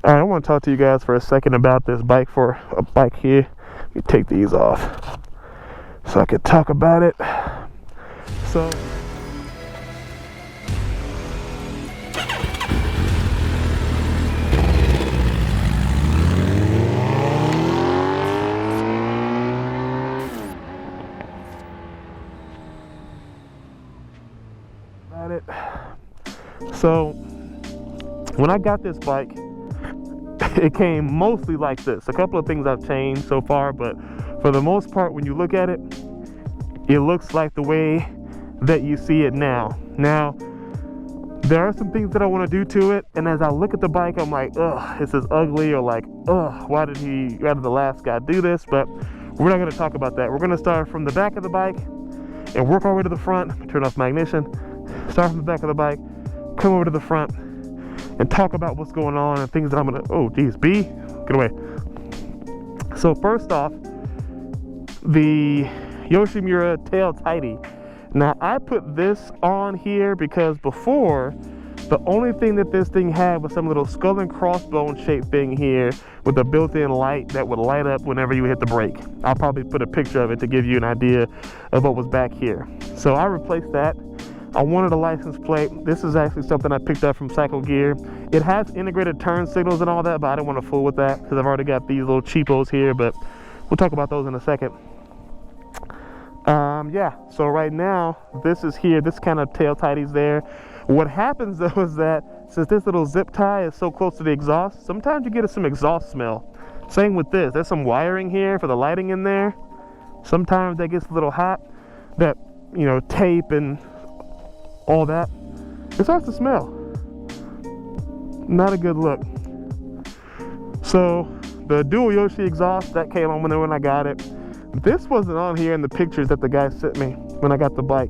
All right, I want to talk to you guys for a second about this bike here. Let me take these off so I could talk about it. So when I got this bike, it came mostly like this. A couple of things I've changed so far, but for the most part, when you look at it, it looks like the way that you see it now. Now, there are some things that I want to do to it, and as I look at the bike, I'm like, ugh, this is ugly, or like, ugh, why did the last guy do this? But we're not going to talk about that. We're going to start from the back of the bike and work our way to the front. Turn off my ignition. Start from the back of the bike, come over to the front, and talk about what's going on and things that I'm gonna, oh geez, B, get away. So first off, the Yoshimura tail tidy. Now I put this on here because before, the only thing that this thing had was some little skull and crossbone shaped thing here with a built-in light that would light up whenever you hit the brake. I'll probably put a picture of it to give you an idea of what was back here. So I replaced that. I wanted a license plate. This is actually something I picked up from Cycle Gear. It has integrated turn signals and all that, but I didn't want to fool with that because I've already got these little cheapos here, but we'll talk about those in a second. Yeah, so right now, this is here. This kind of tail tidy's there. What happens though is that since this little zip tie is so close to the exhaust, sometimes you get some exhaust smell. Same with this. There's some wiring here for the lighting in there. Sometimes that gets a little hot. That, you know, tape and all that, it starts to smell. Not a good look. So the dual Yoshi exhaust that came on when I got it. This wasn't on here in the pictures that the guy sent me when I got the bike.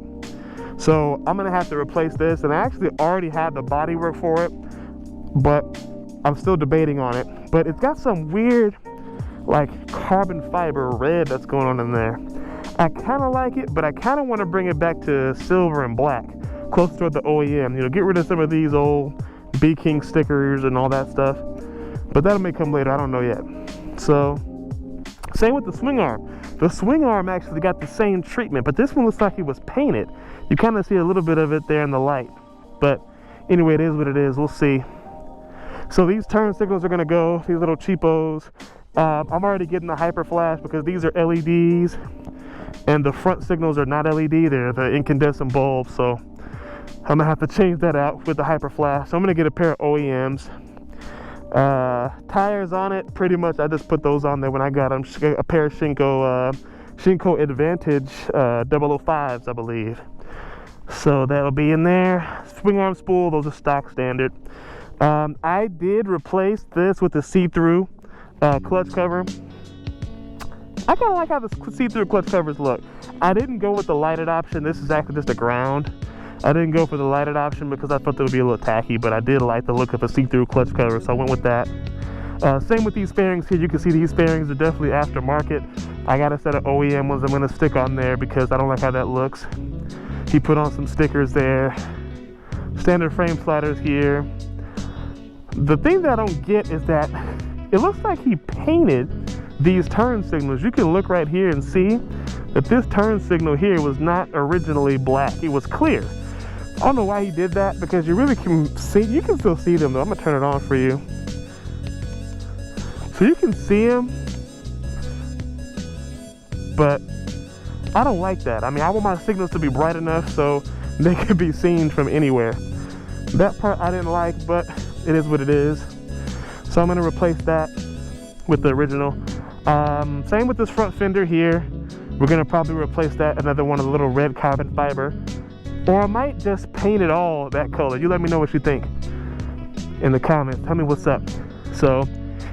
So I'm gonna have to replace this, and I actually already had the bodywork for it, but I'm still debating on it. But it's got some weird like carbon fiber red that's going on in there. I kind of like it, but I kind of want to bring it back to silver and black, close to the OEM, you know, get rid of some of these old B King stickers and all that stuff, but that may come later, I don't know yet. So same with the swing arm. The swing arm actually got the same treatment, but this one looks like it was painted. You kind of see a little bit of it there in the light, but anyway, it is what it is. We'll see. So these turn signals are going to go, these little cheapos. I'm already getting the hyper flash because these are LEDs and the front signals are not LED, they're the incandescent bulbs, so I'm gonna have to change that out with the hyper flash. So I'm gonna get a pair of OEMs. Tires on it, pretty much I just put those on there when I got them. A pair of Shinko Advantage 005s, I believe. So that'll be in there. Swing arm spool, those are stock standard. I did replace this with the see-through clutch cover. I kind of like how the see-through clutch covers look. I didn't go with the lighted option. This is actually just a ground. I didn't go for the lighted option because I thought that would be a little tacky, but I did like the look of a see-through clutch cover, so I went with that. Same with these fairings here. You can see these fairings are definitely aftermarket. I got a set of OEM ones I'm going to stick on there because I don't like how that looks. He put on some stickers there. Standard frame sliders here. The thing that I don't get is that it looks like he painted these turn signals. You can look right here and see that this turn signal here was not originally black. It was clear. I don't know why he did that because you really can see, you can still see them though. I'm gonna turn it on for you. So you can see them, but I don't like that. I mean, I want my signals to be bright enough so they can be seen from anywhere. That part I didn't like, but it is what it is. So I'm gonna replace that with the original. Same with this front fender here. We're gonna probably replace that, another one of the little red carbon fiber. Or I might just paint it all that color. You let me know what you think in the comments. Tell me what's up. So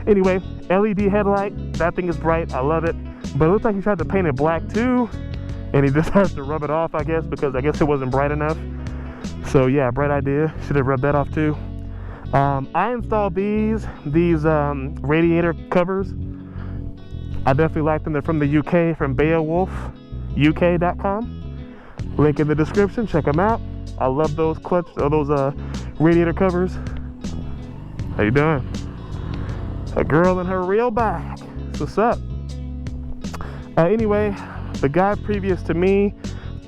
anyway, LED headlight, that thing is bright, I love it. But it looks like he tried to paint it black too, and he just has to rub it off, I guess, because I guess it wasn't bright enough. So yeah, bright idea, should have rubbed that off too. I installed these radiator covers. I definitely like them. They're from the UK, from BeowulfUK.com. Link in the description, check them out. I love those radiator covers. How you doing? A girl in her real bike. What's up? Anyway, the guy previous to me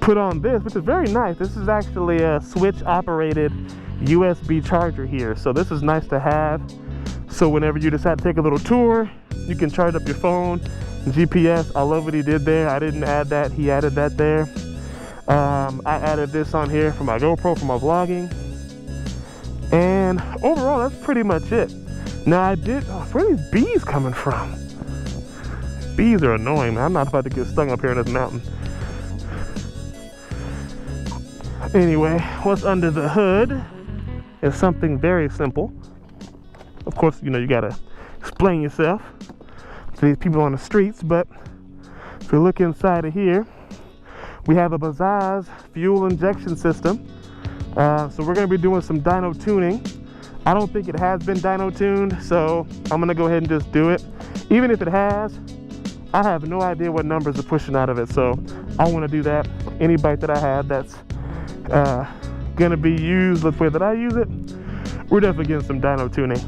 put on this, which is very nice. This is actually a switch operated USB charger here. So this is nice to have. So whenever you decide to take a little tour, you can charge up your phone, GPS. I love what he did there. I didn't add that, he added that there. I added this on here for my GoPro, for my vlogging. And overall, that's pretty much it. Now I did, where are these bees coming from? Bees are annoying, man. I'm not about to get stung up here in this mountain. Anyway, what's under the hood is something very simple. Of course, you know, you gotta explain yourself to these people on the streets, but if you look inside of here, we have a Bajaj fuel injection system. So we're gonna be doing some dyno tuning. I don't think it has been dyno tuned, so I'm gonna go ahead and just do it. Even if it has, I have no idea what numbers are pushing out of it, so I wanna do that. Any bike that I have that's gonna be used the way that I use it, we're definitely getting some dyno tuning.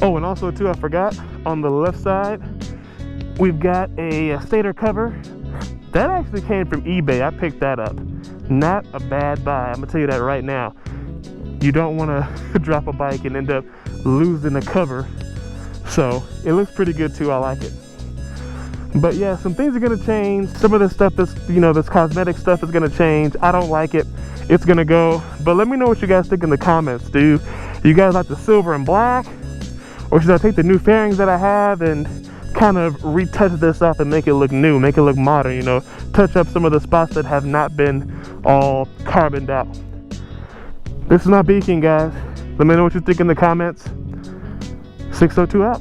Oh, and also too, I forgot, on the left side, we've got a stator cover. That actually came from eBay. I picked that up. Not a bad buy, I'm gonna tell you that right now. You don't wanna drop a bike and end up losing the cover. So it looks pretty good too, I like it. But yeah, some things are gonna change. Some of this stuff, this cosmetic stuff is gonna change. I don't like it, it's gonna go. But let me know what you guys think in the comments. Do you guys like the silver and black? Or should I take the new fairings that I have and kind of retouch this up and make it look new, make it look modern, you know, touch up some of the spots that have not been all carboned out. This is my beacon, guys. Let me know what you think in the comments. 602 out.